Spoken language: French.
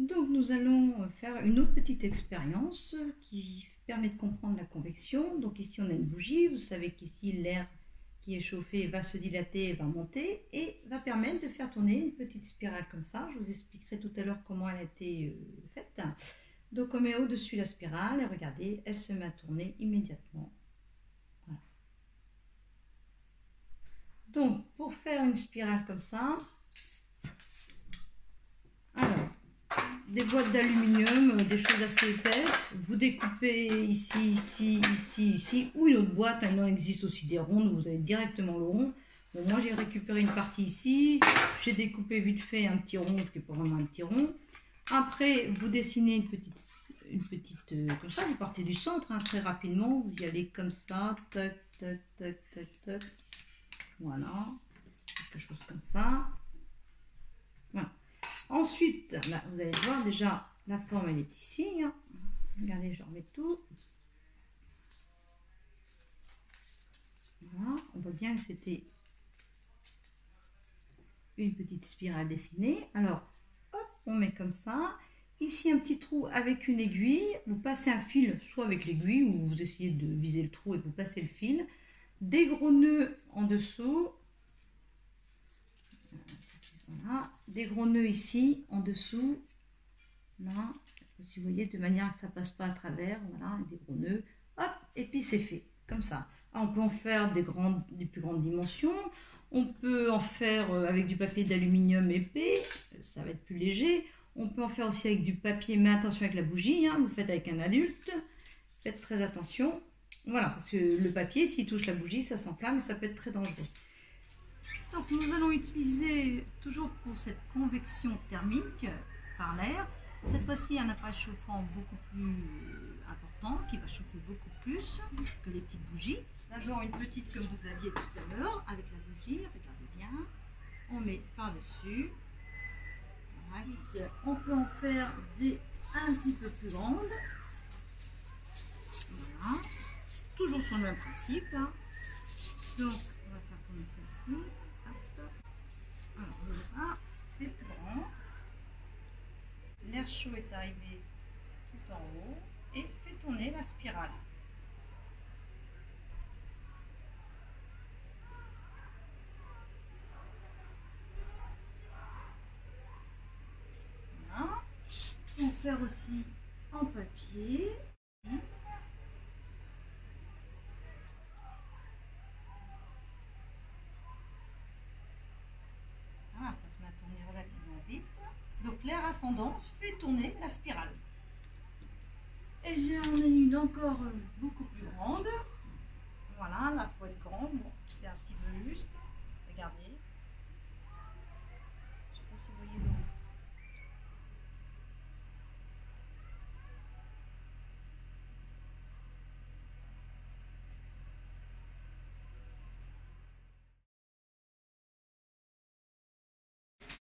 Donc nous allons faire une autre petite expérience qui permet de comprendre la convection. Donc ici on a une bougie, vous savez qu'ici l'air qui est chauffé va se dilater, va monter et va permettre de faire tourner une petite spirale comme ça. Je vous expliquerai tout à l'heure comment elle a été faite. Donc on met au-dessus la spirale et regardez, elle se met à tourner immédiatement. Voilà. Donc pour faire une spirale comme ça, alors des boîtes d'aluminium, des choses assez épaisses. Vous découpez ici, ici, ici, ici, ou une autre boîte. Il en existe aussi des rondes où vous avez directement le rond. Bon, moi j'ai récupéré une partie ici. J'ai découpé vite fait un petit rond, qui n'est pas vraiment un petit rond. Après, vous dessinez une petite comme ça. Vous partez du centre hein, très rapidement. Vous y allez comme ça. Tac, tac, tac, tac, tac. Voilà. Quelque chose comme ça. Voilà. Ensuite, là, vous allez voir déjà la forme elle est ici. Hein. Regardez, je remets tout. Voilà, on voit bien que c'était une petite spirale dessinée. Alors, hop, on met comme ça. Ici, un petit trou avec une aiguille. Vous passez un fil, soit avec l'aiguille, ou vous essayez de viser le trou et vous passez le fil. Des gros nœuds en dessous. Voilà, des gros nœuds ici, en dessous. Là, si vous voyez, de manière que ça passe pas à travers. Voilà, des gros nœuds. Hop, et puis c'est fait, comme ça. Alors, on peut en faire des plus grandes dimensions. On peut en faire avec du papier d'aluminium épais, ça va être plus léger. On peut en faire aussi avec du papier, mais attention avec la bougie, hein, vous faites avec un adulte. Faites très attention. Voilà, parce que le papier, s'il touche la bougie, ça s'enflamme et ça peut être très dangereux. Donc nous allons utiliser, toujours pour cette convection thermique par l'air, cette fois-ci un appareil chauffant beaucoup plus important, qui va chauffer beaucoup plus que les petites bougies. D'abord une petite comme vous aviez tout à l'heure, avec la bougie, regardez bien. On met par-dessus. Voilà. On peut en faire des un petit peu plus grandes. Voilà. Toujours sur le même principe. Hein. Donc on va faire tourner celle-ci. Alors voilà, c'est plus grand. L'air chaud est arrivé tout en haut et fait tourner la spirale. Voilà. On peut faire aussi en papier. Voilà, ça se met à tourner relativement vite. Donc l'air ascendant fait tourner la spirale. Et j'en ai une encore beaucoup plus grande. Voilà, là faut être grande, bon, c'est un petit peu juste. Regardez. Je ne sais pas si vous voyez